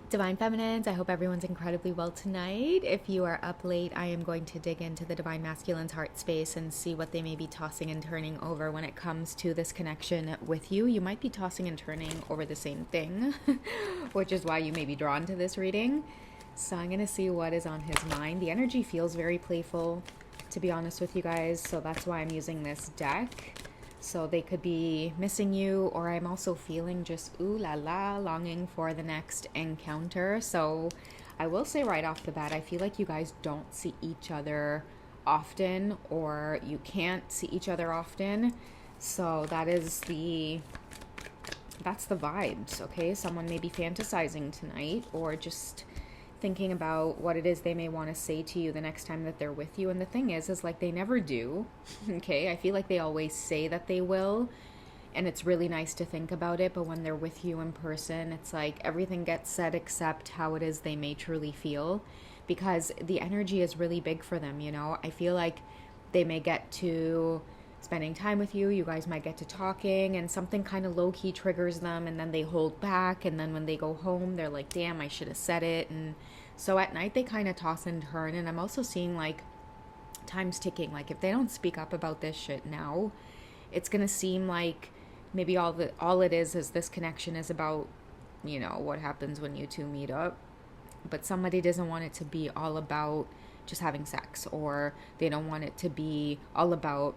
Divine Feminines, I hope everyone's incredibly well tonight. If you are up late, I am going to dig into the Divine Masculine's heart space and see what they may be tossing and turning over when it comes to this connection with you. You might be tossing and turning over the same thing, which is why you may be drawn to this reading. So I'm going to see what is on his mind. The energy feels very playful, to be honest with you guys, so that's why I'm using this deck. So they could be missing you, or I'm also feeling just ooh la la, longing for the next encounter. So I will say right off the bat, I feel like you guys don't see each other often, or you can't see each other often. So that's the vibes, okay? Someone may be fantasizing tonight, or just thinking about what it is they may want to say to you the next time that they're with you. And the thing is like they never do. Okay, I feel like they always say that they will, and it's really nice to think about it, but when they're with you in person, it's like everything gets said except how it is they may truly feel, because the energy is really big for them. I feel like they may get to spending time with you, you guys might get to talking, and something kind of low-key triggers them, and then they hold back, and then when they go home they're like, damn, I should have said it. And so at night they kind of toss and turn. And I'm also seeing like time's ticking. Like if they don't speak up about this shit now, it's gonna seem like maybe all it is this connection is about, what happens when you two meet up, but somebody doesn't want it to be all about just having sex, or they don't want it to be all about,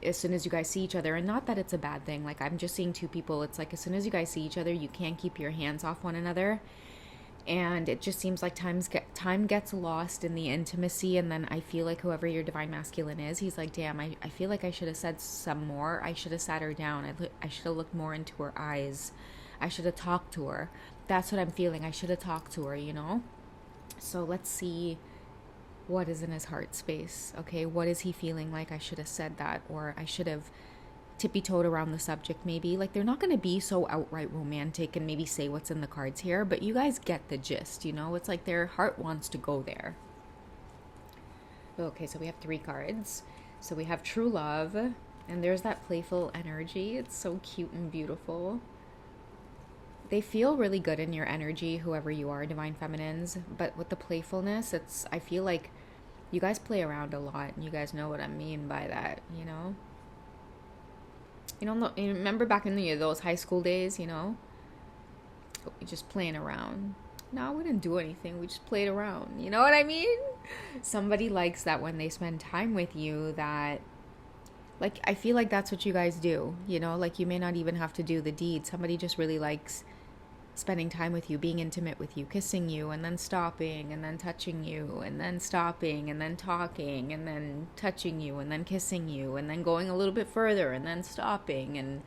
as soon as you guys see each other. And not that it's a bad thing, like I'm just seeing two people, it's like as soon as you guys see each other, you can't keep your hands off one another. And it just seems like time gets lost in the intimacy. And then I feel like whoever your divine masculine is, he's like, damn, I feel like I should have said some more. I should have sat her down. I should have looked more into her eyes. I should have talked to her. That's what I'm feeling. I should have talked to her, So let's see what is in his heart space. Okay, what is he feeling like? I should have said that, or I should have tippy-toed around the subject. Maybe like they're not going to be so outright romantic and maybe say what's in the cards here, but you guys get the gist. It's like their heart wants to go there. Okay, so we have 3 cards. So we have true love, and there's that playful energy. It's so cute and beautiful. They feel really good in your energy, whoever you are, divine feminines. But with the playfulness, I feel like you guys play around a lot, and you guys know what I mean by that, You remember back in those high school days, just playing around. No, we didn't do anything. We just played around. You know what I mean? Somebody likes that when they spend time with you, that, like, I feel like that's what you guys do. Like you may not even have to do the deed. Somebody just really likes spending time with you, being intimate with you, kissing you, and then stopping, and then touching you, and then stopping, and then talking, and then touching you, and then kissing you, and then going a little bit further, and then stopping. And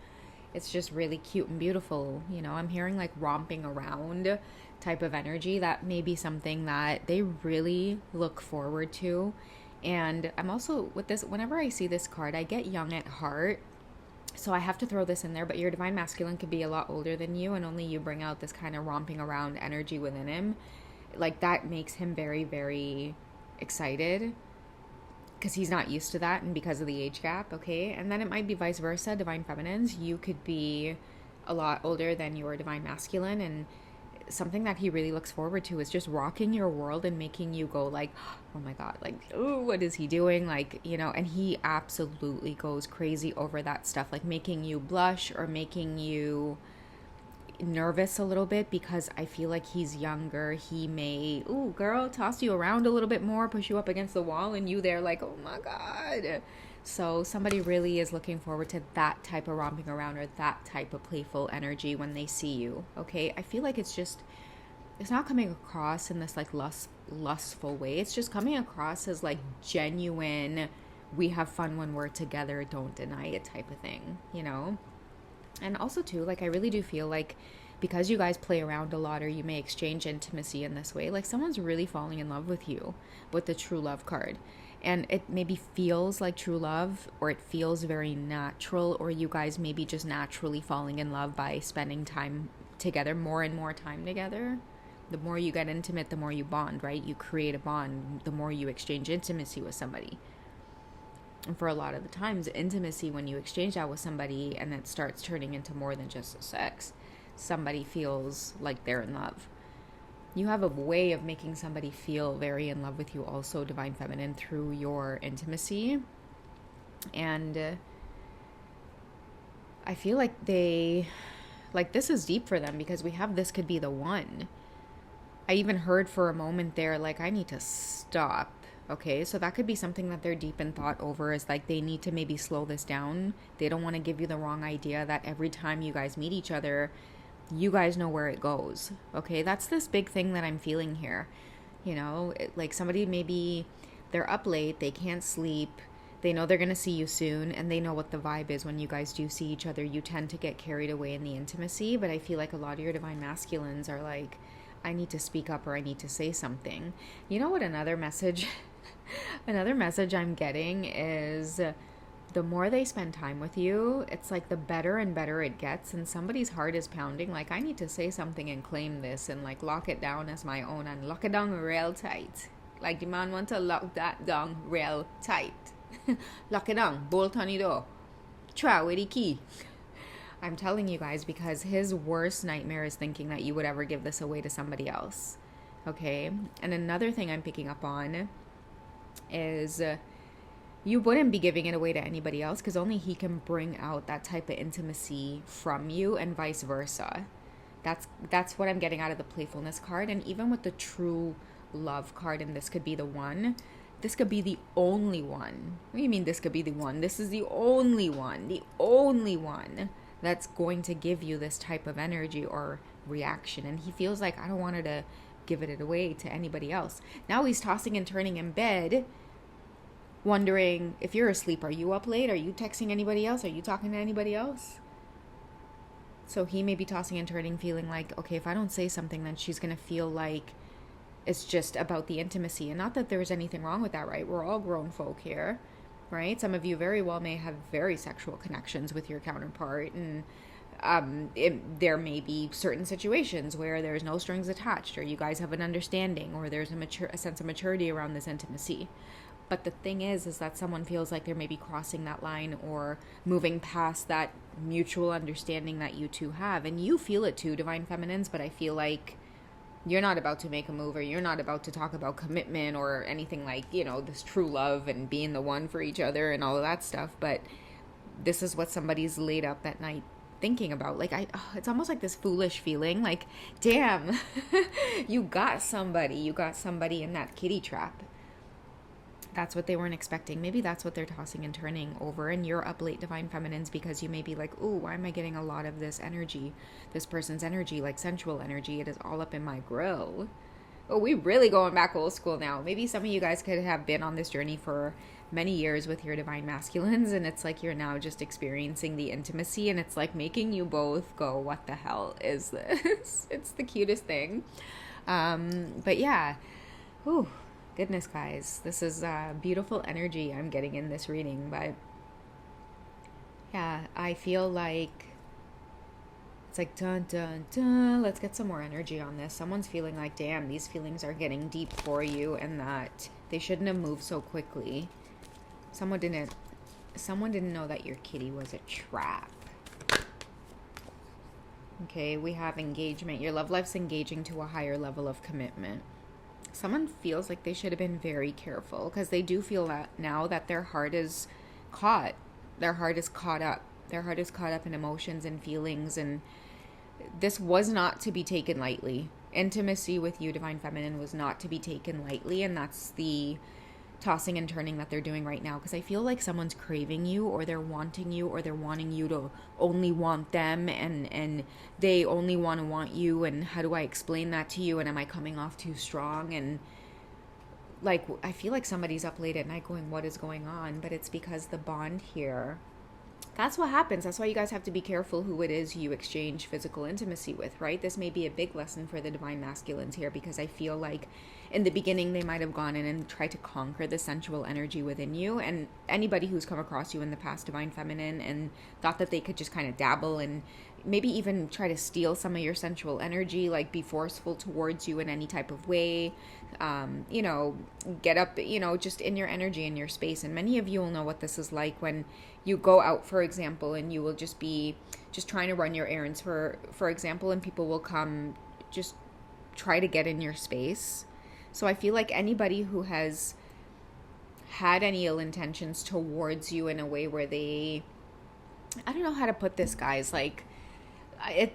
it's just really cute and beautiful. I'm hearing like romping around type of energy. That may be something that they really look forward to. And I'm also, with this, whenever I see this card, I get young at heart. So I have to throw this in there, but your divine masculine could be a lot older than you, and only you bring out this kind of romping around energy within him. Like that makes him very, very excited, because he's not used to that, and because of the age gap, okay? And then it might be vice versa, divine feminines. You could be a lot older than your divine masculine, and something that he really looks forward to is just rocking your world and making you go like, oh my god, like, ooh, what is he doing? Like, and he absolutely goes crazy over that stuff, like making you blush or making you nervous a little bit, because I feel like he's younger. He may, ooh, girl, toss you around a little bit more, push you up against the wall, and you there like, oh my god. So somebody really is looking forward to that type of romping around, or that type of playful energy when they see you, okay? I feel like it's not coming across in this like lustful way. It's just coming across as like genuine, we have fun when we're together, don't deny it type of thing, And also too, like I really do feel like because you guys play around a lot, or you may exchange intimacy in this way, like someone's really falling in love with you with the true love card. And it maybe feels like true love, or it feels very natural, or you guys maybe just naturally falling in love by spending time together, more and more time together. The more you get intimate, the more you bond, right? You create a bond, the more you exchange intimacy with somebody. And for a lot of the times, intimacy, when you exchange that with somebody and it starts turning into more than just sex, somebody feels like they're in love. You have a way of making somebody feel very in love with you also, Divine Feminine, through your intimacy. And I feel like this is deep for them, because we have this could be the one. I even heard for a moment there, like, I need to stop. Okay, so that could be something that they're deep in thought over, is like they need to maybe slow this down. They don't want to give you the wrong idea that every time you guys meet each other, you guys know where it goes. Okay, that's this big thing that I'm feeling here. Like somebody, maybe they're up late, they can't sleep, they know they're going to see you soon, and they know what the vibe is when you guys do see each other. You tend to get carried away in the intimacy, but I feel like a lot of your divine masculines are like, I need to speak up, or I need to say something. You know what another message I'm getting is, the more they spend time with you, it's like the better and better it gets, and somebody's heart is pounding like, I need to say something and claim this and like lock it down as my own, and lock it down real tight. Like the man want to lock that down real tight. Lock it down, bolt on the door, try with the key. I'm telling you guys, because his worst nightmare is thinking that you would ever give this away to somebody else. Okay? And another thing I'm picking up on is, you wouldn't be giving it away to anybody else, because only he can bring out that type of intimacy from you, and vice versa. That's what I'm getting out of the playfulness card. And even with the true love card, and this could be the one, this could be the only one. What do you mean this could be the one? This is the only one that's going to give you this type of energy or reaction. And he feels like, I don't want her to give it away to anybody else. Now he's tossing and turning in bed, wondering, if you're asleep, are you up late? Are you texting anybody else? Are you talking to anybody else? So he may be tossing and turning, feeling like, okay, if I don't say something, then she's going to feel like it's just about the intimacy. And not that there's anything wrong with that, right? We're all grown folk here, right? Some of you very well may have very sexual connections with your counterpart, and there may be certain situations where there's no strings attached, or you guys have an understanding, or there's a sense of maturity around this intimacy. But the thing is that someone feels like they're maybe crossing that line, or moving past that mutual understanding that you two have. And you feel it too, Divine Feminines, but I feel like you're not about to make a move, or you're not about to talk about commitment or anything like, this true love and being the one for each other and all of that stuff. But this is what somebody's laid up at night thinking about. Like, it's almost like this foolish feeling, like, damn, you got somebody in that kitty trap. That's what they weren't expecting. Maybe that's what they're tossing and turning over. And you're up late, Divine Feminines, because you may be like, ooh, why am I getting a lot of this energy, this person's energy, like sensual energy? It is all up in my grill. Oh, we really going back old school now. Maybe some of you guys could have been on this journey for many years with your divine masculines, and it's like you're now just experiencing the intimacy, and it's like making you both go, what the hell is this? It's the cutest thing. But yeah, ooh, goodness, guys, this is beautiful energy I'm getting in this reading. But yeah, I feel like it's like, dun, dun, dun. Let's get some more energy on this. Someone's feeling like, damn, these feelings are getting deep for you, and that they shouldn't have moved so quickly. Someone didn't know that your kitty was a trap. Okay, we have engagement. Your love life's engaging to a higher level of commitment. Someone feels like they should have been very careful, because they do feel that now that their heart is caught. Their heart is caught up. Their heart is caught up in emotions and feelings, and this was not to be taken lightly. Intimacy with you, Divine Feminine, was not to be taken lightly, and that's the tossing and turning that they're doing right now, because I feel like someone's craving you, or they're wanting you, or they're wanting you to only want them, and they only want you, and how do I explain that to you, and am I coming off too strong? And like, I feel like somebody's up late at night going, what is going on? But it's because the bond here, that's what happens. That's why you guys have to be careful who it is you exchange physical intimacy with, right? This may be a big lesson for the divine masculines here, because I feel like in the beginning they might have gone in and tried to conquer the sensual energy within you. And anybody who's come across you in the past, Divine Feminine, and thought that they could just kind of dabble and maybe even try to steal some of your sensual energy, like be forceful towards you in any type of way, get up, just in your energy, in your space. And many of you will know what this is like when you go out, for example, and you will just be trying to run your errands, for example, and people will come just try to get in your space. So I feel like anybody who has had any ill intentions towards you in a way where they, I don't know how to put this, guys, like,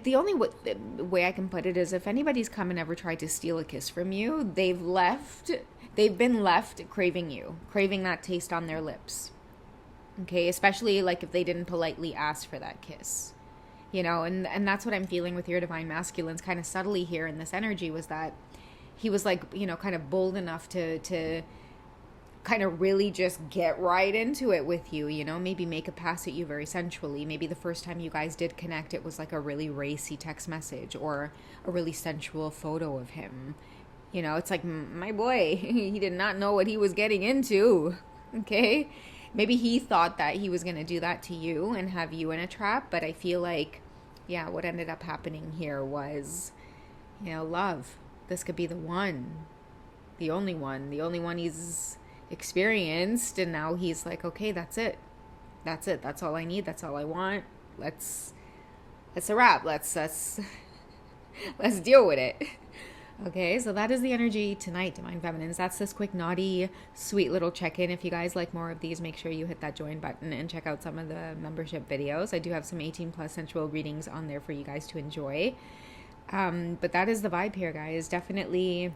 the only way I can put it is if anybody's come and ever tried to steal a kiss from you, they've been left craving you, craving that taste on their lips. Okay, especially like if they didn't politely ask for that kiss. You know, and that's what I'm feeling with your divine masculines kind of subtly here in this energy, was that he was like, you know, kind of bold enough to kind of really just get right into it with you, you know, maybe make a pass at you very sensually. Maybe the first time you guys did connect, it was like a really racy text message or a really sensual photo of him. You know, it's like, my boy, he did not know what he was getting into. Okay? Maybe he thought that he was going to do that to you and have you in a trap, but I feel like, yeah, what ended up happening here was, you know, love. This could be the one. The only one he's experienced, and now he's like, okay, that's it. That's all I need. That's all I want. That's a wrap. Let's deal with it. Okay, so that is the energy tonight, Divine Feminines. That's this quick, naughty, sweet little check-in. If you guys like more of these, make sure you hit that join button and check out some of the membership videos. I do have some 18 plus sensual readings on there for you guys to enjoy. But that is the vibe here, guys. Definitely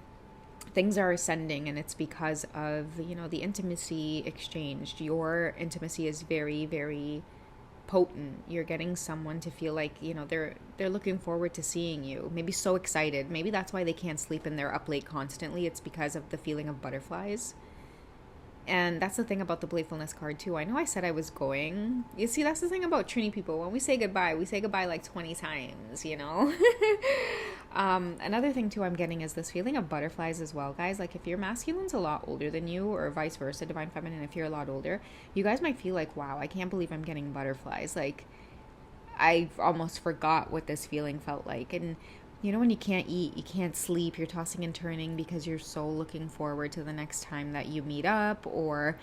things are ascending, and it's because of, you know, the intimacy exchanged. Your intimacy is very, very potent. You're getting someone to feel like, you know, they're looking forward to seeing you, maybe so excited. Maybe that's why they can't sleep and they're up late constantly. It's because of the feeling of butterflies. And that's the thing about the playfulness card too. I know I said I was going. You see, that's the thing about Trini people. When we say goodbye like 20 times, you know? Another thing too I'm getting is this feeling of butterflies as well, guys. Like if your masculine's a lot older than you, or vice versa, divine feminine, if you're a lot older, you guys might feel like, wow, I can't believe I'm getting butterflies. Like I almost forgot what this feeling felt like. And you know, when you can't eat, you can't sleep, you're tossing and turning because you're so looking forward to the next time that you meet up, or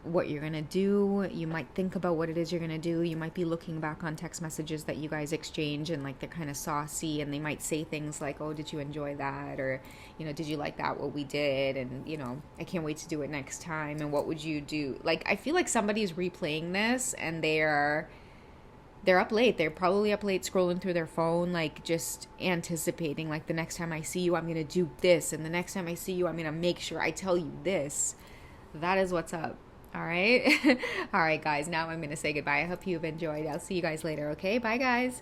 what you're going to do. You might think about what it is you're going to do. You might be looking back on text messages that you guys exchange, and like they're kind of saucy, and they might say things like, oh, did you enjoy that? Or, you know, did you like that, what we did? And, you know, I can't wait to do it next time. And what would you do? Like, I feel like somebody's replaying this, and they're up late. They're probably up late scrolling through their phone, like just anticipating, like, the next time I see you, I'm going to do this. And the next time I see you, I'm going to make sure I tell you this. That is what's up. All right. All right, guys. Now I'm going to say goodbye. I hope you've enjoyed. I'll see you guys later. Okay. Bye, guys.